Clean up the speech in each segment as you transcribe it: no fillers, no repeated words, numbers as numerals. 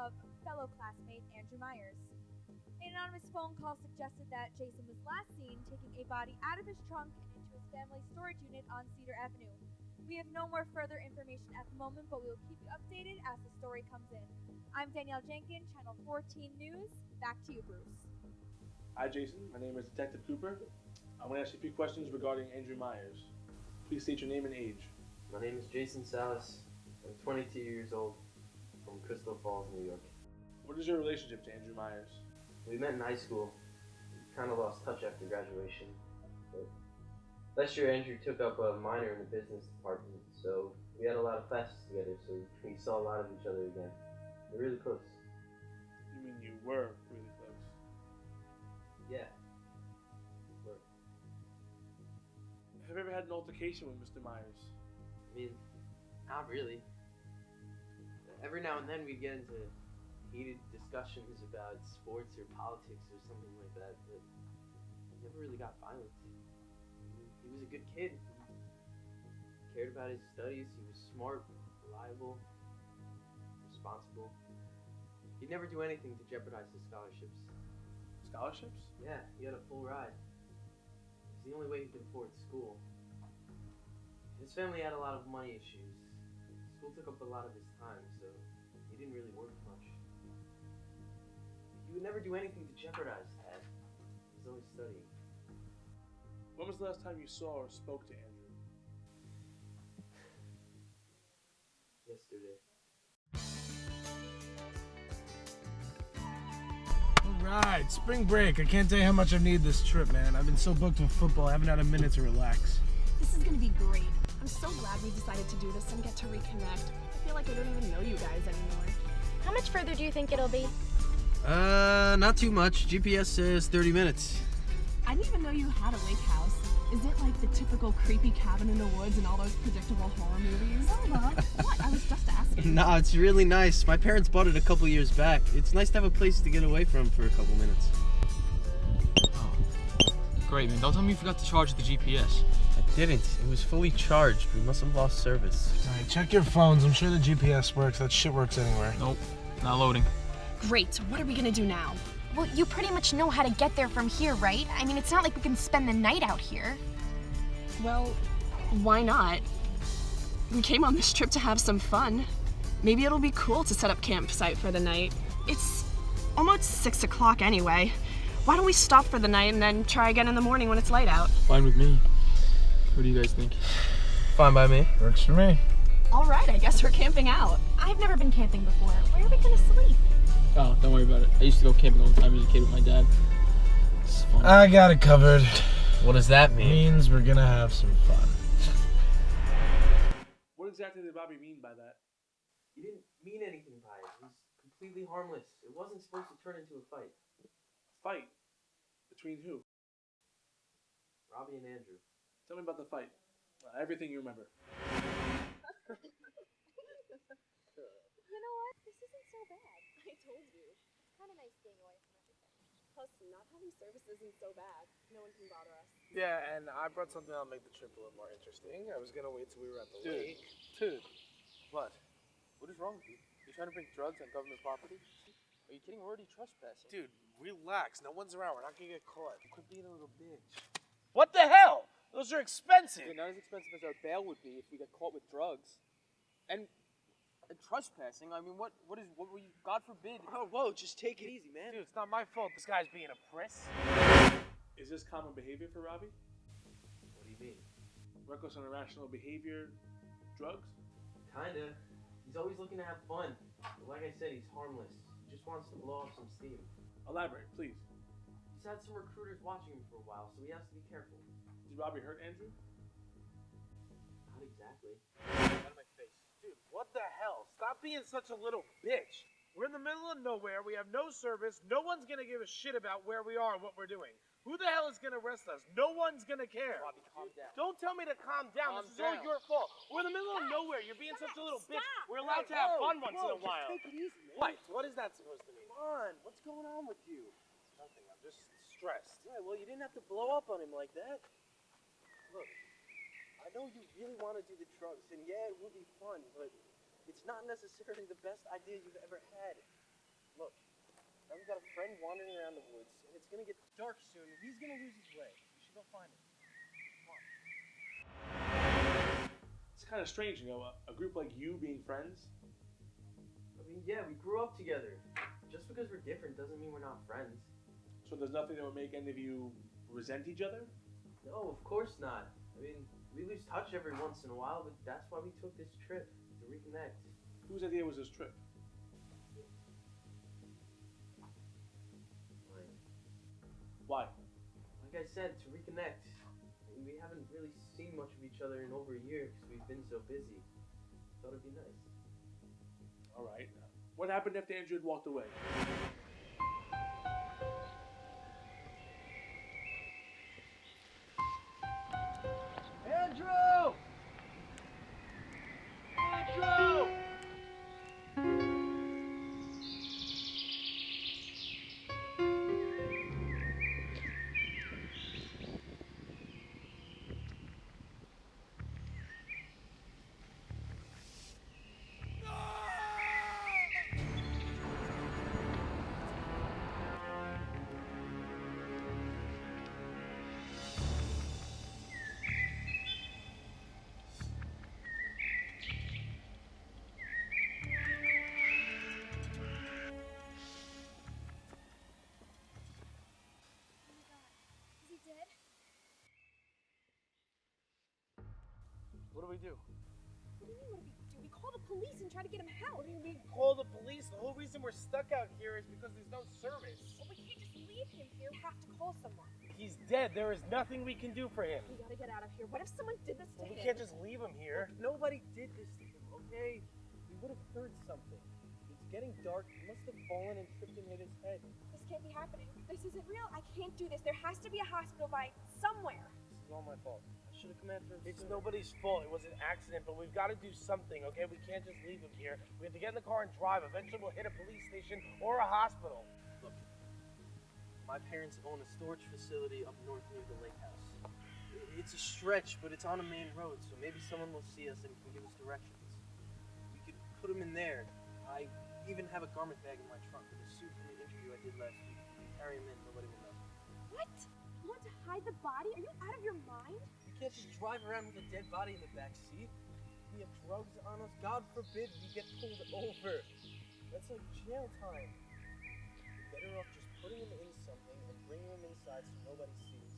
of fellow classmate Andrew Myers. An anonymous phone call suggested that Jason was last seen taking a body out of his trunk and into his family's storage unit on Cedar Avenue. We have no more further information at the moment, but we will keep you updated as the story comes in. I'm Danielle Jenkins, Channel 14 News. Back to you, Bruce. Hi, Jason. My name is Detective Cooper. I'm going to ask you a few questions regarding Andrew Myers. Please state your name and age. My name is Jason Salas. I'm 22 years old from Crystal Falls, New York. What is your relationship to Andrew Myers? We met in high school. We kind of lost touch after graduation. But last year, Andrew took up a minor in the business department, so we had a lot of classes together, so we saw a lot of each other again. We're really close. You mean you were really close? Yeah. Have you ever had an altercation with Mr. Myers? I mean, not really. Every now and then we get into heated discussions about sports or politics or something like that, but we never really got violent. He was a good kid. He cared about his studies. He was smart, reliable, responsible. He'd never do anything to jeopardize his scholarships. Scholarships? Yeah, he had a full ride. It's the only way he could afford school. His family had a lot of money issues. School took up a lot of his time, so he didn't really work much. He would never do anything to jeopardize that. He was always studying. When was the last time you saw or spoke to Andrew? Yesterday. Alright, spring break. I can't tell you how much I need this trip, man. I've been so booked with football, I haven't had a minute to relax. This is gonna be great. I'm so glad we decided to do this and get to reconnect. I feel like I don't even know you guys anymore. How much further do you think it'll be? Not too much. GPS says 30 minutes. I didn't even know you had a lake house. Is it like the typical creepy cabin in the woods and all those predictable horror movies? What? I was just asking. Nah, it's really nice. My parents bought it a couple years back. It's nice to have a place to get away from for a couple minutes. Oh, great, man. Don't tell me you forgot to charge the GPS. I didn't. It was fully charged. We must have lost service. Alright, check your phones. I'm sure the GPS works. That shit works anywhere. Nope, not loading. Great. What are we gonna do now? Well, you pretty much know how to get there from here, right? I mean, it's not like we can spend the night out here. Well, why not? We came on this trip to have some fun. Maybe it'll be cool to set up campsite for the night. It's almost 6 o'clock anyway. Why don't we stop for the night and then try again in the morning when it's light out? Fine with me. What do you guys think? Fine by me. Works for me. All right, I guess we're camping out. I've never been camping before. Where are we gonna sleep? Oh, don't worry about it. I used to go camping all the time as a kid with my dad. It's fun. I got it covered. What does that mean? Means we're gonna have some fun. What exactly did Bobby mean by that? He didn't mean anything by it. It was completely harmless. It wasn't supposed to turn into a fight. Fight? Between who? Robbie and Andrew. Tell me about the fight. Everything you remember. You know what? This isn't so bad. I told you. It's kind of nice being away from everything. Plus, not having service isn't so bad. No one can bother us. Yeah, and I brought something that'll make the trip a little more interesting. I was gonna wait till we were at the lake. Dude, what? What is wrong with you? You trying to bring drugs on government property? Are you kidding? We're already trespassing. Dude, relax. No one's around. We're not gonna get caught. Quit being a little bitch. What the hell? Those are expensive. Not as expensive as our bail would be if we got caught with drugs. And trespassing, I mean, what were you, God forbid. Oh, whoa, just take it easy, man. Dude, it's not my fault this guy's being a priss. Is this common behavior for Robbie? What do you mean? Reckless and irrational behavior? Drugs? Kinda. He's always looking to have fun. But like I said, he's harmless. He just wants to blow off some steam. Elaborate, please. He's had some recruiters watching him for a while, so he has to be careful. Did Robbie hurt Andrew? Not exactly. Out of my face. Dude, what the hell? Stop being such a little bitch. We're in the middle of nowhere. We have no service. No one's gonna give a shit about where we are and what we're doing. Who the hell is gonna arrest us? No one's gonna care. Robbie, calm down. Don't tell me to calm down. Calm This is all down. your fault. We're in the middle of nowhere. You're being such a little bitch. We're allowed to have fun once in a while. Take it easy, man. What? What is that supposed to mean? Come on, what's going on with you? Nothing. I'm just stressed. Yeah, well, you didn't have to blow up on him like that. Look, I know you really want to do the drugs, and yeah, it will be fun, but it's not necessarily the best idea you've ever had. we've got a friend wandering around the woods, and it's gonna get dark soon, and he's gonna lose his way. We should go find him. It's kind of strange, you know, a group like you being friends. I mean, yeah, we grew up together. Just because we're different doesn't mean we're not friends. So there's nothing that would make any of you resent each other? No, of course not. I mean, we lose touch every once in a while, but that's why we took this trip, to reconnect. Whose idea was this trip? Why? Like I said, to reconnect. I mean, we haven't really seen much of each other in over a year because we've been so busy. Thought it'd be nice. All right. What happened after Andrew had walked away? Andrew! Andrew! Is he dead? What do we do? What do you mean, what do we do? We call the police and try to get him out. What do you mean call the police? The whole reason we're stuck out here is because there's no service. Well, we can't just leave him here. We have to call someone. He's dead. There is nothing we can do for him. We gotta get out of here. What if someone did this to We him? can't just leave him here. Nobody did this to him, okay? We would have heard something. It's getting dark. He must have fallen and tripped and hit his head. This can't be happening. This isn't real. I can't do this. There has to be a hospital by somewhere. This is all my fault. I should have come after him. It's sooner. nobody's fault. It was an accident, but we've got to do something, okay? We can't just leave him here. We have to get in the car and drive. Eventually, we'll hit a police station or a hospital. Look, my parents own a storage facility up north near the lake house. It's a stretch, but it's on a main road, so maybe someone will see us and can give us directions. We could put him in there. I even have a garment bag in my trunk with a suit from the interview I did last week. We can carry him in, nobody will know. What? You want to hide the body? Are you out of your mind? We can't just drive around with a dead body in the back seat. We have drugs on us. God forbid we get pulled over. That's like jail time. We're better off just putting him in something and bringing him inside so nobody sees.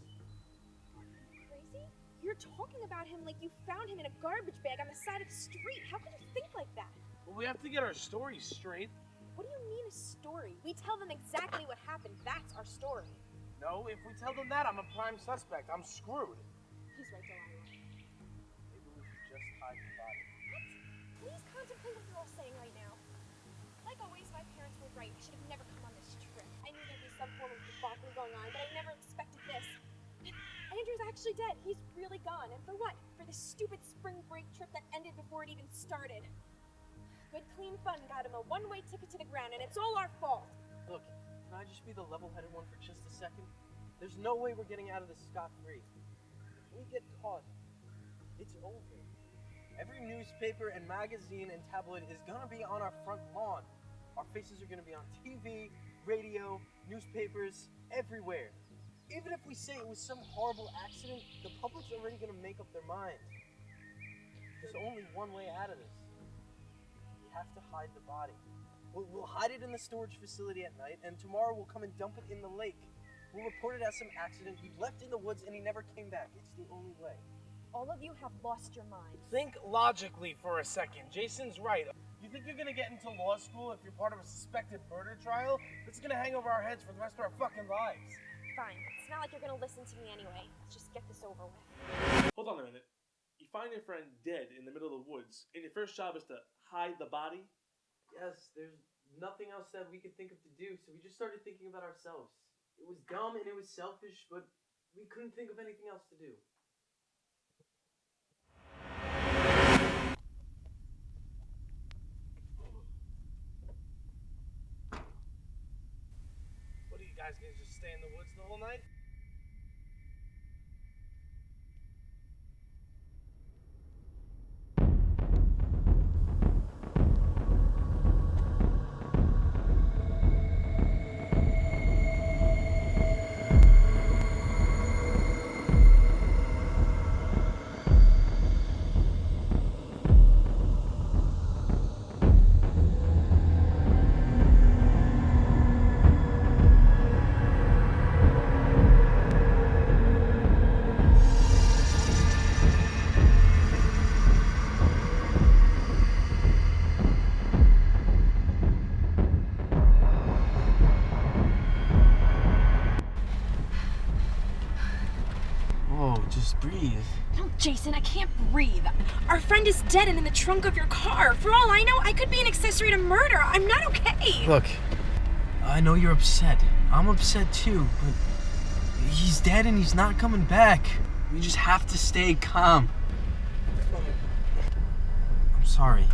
Crazy? You're talking about him like you found him in a garbage bag on the side of the street. How can you think like that? Well, we have to get our stories straight. What do you mean a story? We tell them exactly what happened. That's our story. No, if we tell them that, I'm a prime suspect. I'm screwed. He's right, Delilah. Maybe we should just hide the body. What? Please contemplate what you're all saying right now. Like always, my parents were right. I should have never come on this trip. I knew there'd be some form of debauchery going on, but I never expected this. Andrew's actually dead. He's really gone. And for what? For this stupid spring break trip that ended before it even started. Good, clean fun got him a one-way ticket to the ground, and it's all our fault. Look, can I just be the level-headed one for just a second? There's no way we're getting out of this scot-free. If we get caught, it's over. Every newspaper and magazine and tabloid is gonna be on our front lawn. Our faces are gonna be on TV, radio, newspapers, everywhere. Even if we say it was some horrible accident, the public's already gonna make up their mind. There's only one way out of this. We have to hide the body. We'll hide it in the storage facility at night, and tomorrow we'll come and dump it in the lake. We'll report it as some accident he left in the woods and he never came back. It's the only way. All of you have lost your minds. Think logically for a second. Jason's right. You think you're gonna get into law school if you're part of a suspected murder trial? It's gonna hang over our heads for the rest of our fucking lives. Fine. It's not like you're gonna listen to me anyway. Let's just get this over with. Hold on a minute. You find your friend dead in the middle of the woods, and your first job is to hide the body? Yes, there's nothing else that we could think of to do, so we just started thinking about ourselves. It was dumb and it was selfish, but we couldn't think of anything else to do. What are you guys gonna just stay in the woods the whole night? breathe. No, Jason, I can't breathe. Our friend is dead and in the trunk of your car. For all I know, I could be an accessory to murder. I'm not okay. Look, I know you're upset. I'm upset too, but he's dead and he's not coming back. We just have to stay calm. I'm sorry.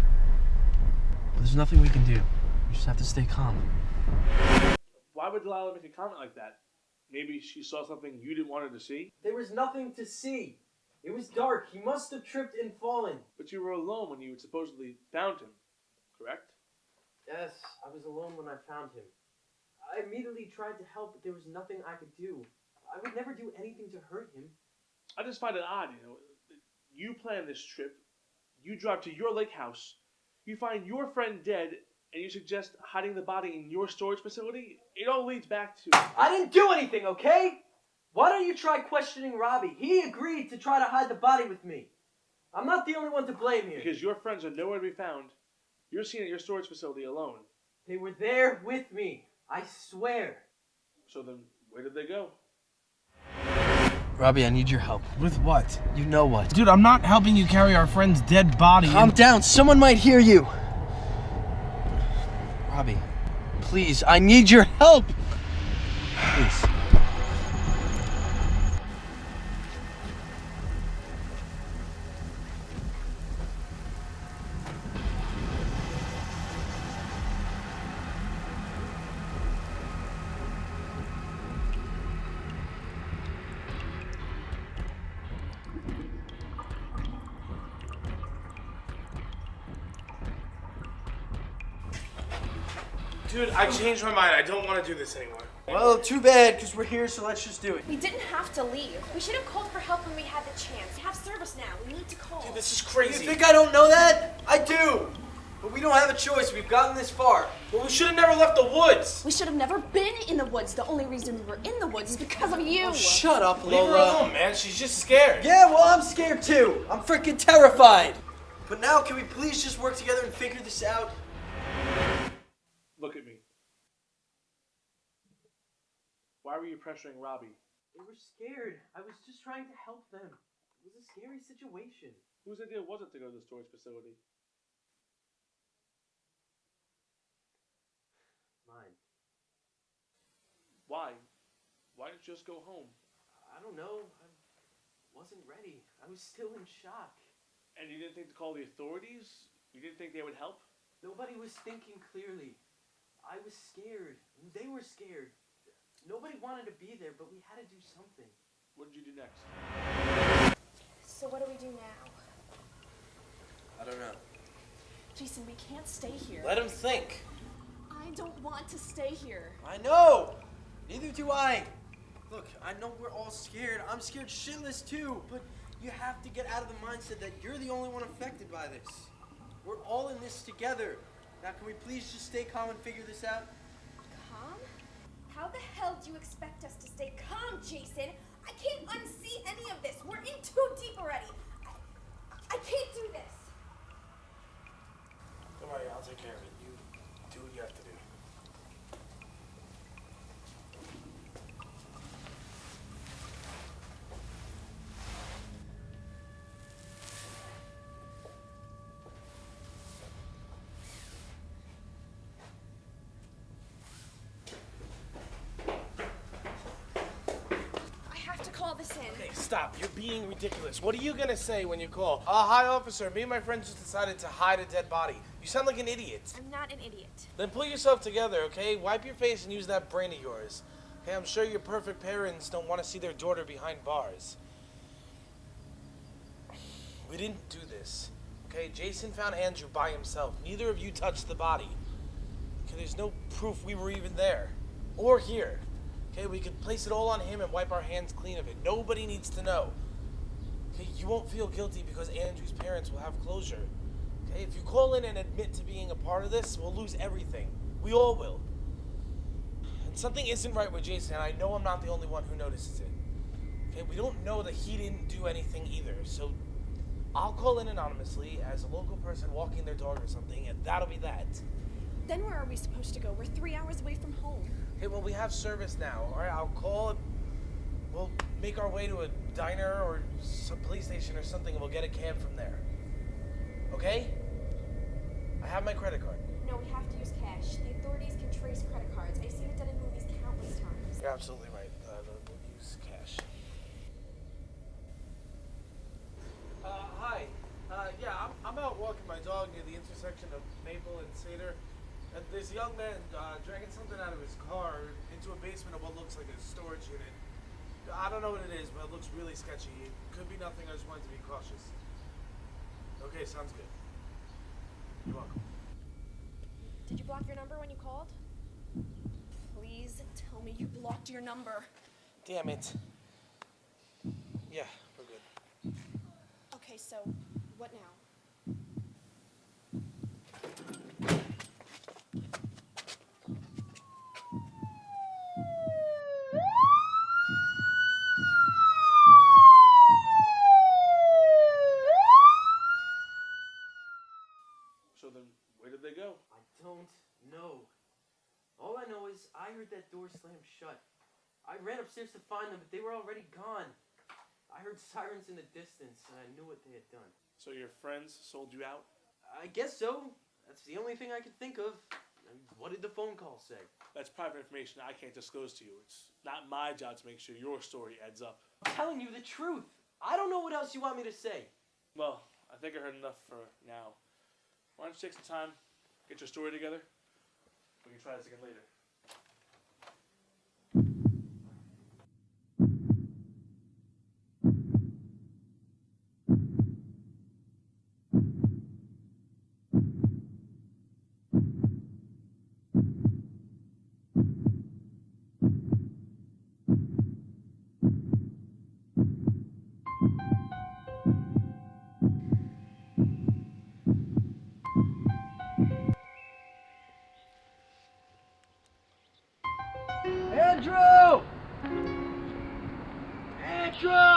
But there's nothing we can do. We just have to stay calm. Why would Delilah make a comment like that? Maybe she saw something you didn't want her to see? There was nothing to see. It was dark. He must have tripped and fallen. But you were alone when you supposedly found him, correct? Yes, I was alone when I found him. I immediately tried to help, but there was nothing I could do. I would never do anything to hurt him. I just find it odd, You plan this trip, you drive to your lake house, you find your friend dead, and you suggest hiding the body in your storage facility? It all leads back to... I didn't do anything, okay? Why don't you try questioning Robbie? He agreed to try to hide the body with me. I'm not the only one to blame here. Because your friends are nowhere to be found. You're seen at your storage facility alone. They were there with me. I swear. So then, where did they go? Robbie, I need your help. With what? You know what. Dude, I'm not helping you carry our friend's dead body. Calm down. Someone might hear you. Robbie, please, I need your help. Please. Dude, I changed my mind. I don't want to do this anymore. Well, too bad, because we're here, so let's just do it. We didn't have to leave. We should have called for help when we had the chance. We have service now. We need to call. Dude, this is You crazy. think I don't know that? I do. But we don't have a choice. We've gotten this far. Well, we should have never left the woods. We should have never been in the woods. The only reason we were in the woods is because of you. Oh, shut up, Leave her Lola. alone, man. She's just scared. Yeah, well, I'm scared too. I'm freaking terrified. But now, can we please just work together and figure this out? Look at me. Why were you pressuring Robbie? They were scared. I was just trying to help them. It was a scary situation. Whose idea was it to go to the storage facility? Mine. Why? Why didn't you just go home? I don't know. I wasn't ready. I was still in shock. And you didn't think to call the authorities? You didn't think they would help? Nobody was thinking clearly. I was scared. They were scared. Nobody wanted to be there, but we had to do something. What did you do next? So what do we do now? I don't know. Jason, we can't stay here. Let him think. I don't want to stay here. I know. Neither do I. Look, I know we're all scared. I'm scared shitless too, but you have to get out of the mindset that you're the only one affected by this. We're all in this together. Now, can we please just stay calm and figure this out? Calm? How the hell do you expect us to stay calm, Jason? I can't unsee any of this. We're in too deep already. I can't do this. Don't worry, I'll take care of it. You do what you have to do. I have to call this in. Hey, stop. You're being ridiculous. What are you gonna say when you call? Hi, officer. Me and my friends just decided to hide a dead body. You sound like an idiot. I'm not an idiot. Then pull yourself together, okay? Wipe your face and use that brain of yours. Okay, I'm sure your perfect parents don't want to see their daughter behind bars. We didn't do this. Okay, Jason found Andrew by himself. Neither of you touched the body. Okay, there's no proof we were even there. Or here. Okay, we could place it all on him and wipe our hands clean of it. Nobody needs to know. Okay, you won't feel guilty because Andrew's parents will have closure. Okay, if you call in and admit to being a part of this, we'll lose everything. We all will. And something isn't right with Jason, and I know I'm not the only one who notices it. Okay, we don't know that he didn't do anything either, so I'll call in anonymously as a local person walking their dog or something, and that'll be that. Then where are we supposed to go? We're 3 hours away from home. Okay, well, we have service now. All right, I'll call. Well, make our way to a diner or some police station or something, and we'll get a cab from there. Okay? I have my credit card. No, we have to use cash. The authorities can trace credit cards. I've seen it done in movies countless times. You're absolutely right. We'll use cash. Hi. Yeah, I'm out walking my dog near the intersection of Maple and Cedar. And this young man dragging something out of his car into a basement of what looks like a storage unit. I don't know what it is, but it looks really sketchy. It could be nothing. I just wanted to be cautious. Okay, sounds good. You're welcome. Did you block your number when you called? Please tell me you blocked your number. Damn it. Yeah, we're good. Okay, so what now? So then, where did they go? I don't know. All I know is I heard that door slam shut. I ran upstairs to find them, but they were already gone. I heard sirens in the distance, and I knew what they had done. So your friends sold you out? I guess so. That's the only thing I could think of. And what did the phone call say? That's private information I can't disclose to you. It's not my job to make sure your story adds up. I'm telling you the truth. I don't know what else you want me to say. Well, I think I heard enough for now. Why don't you take some time, get your story together? We can try this again later. Andrew! Andrew!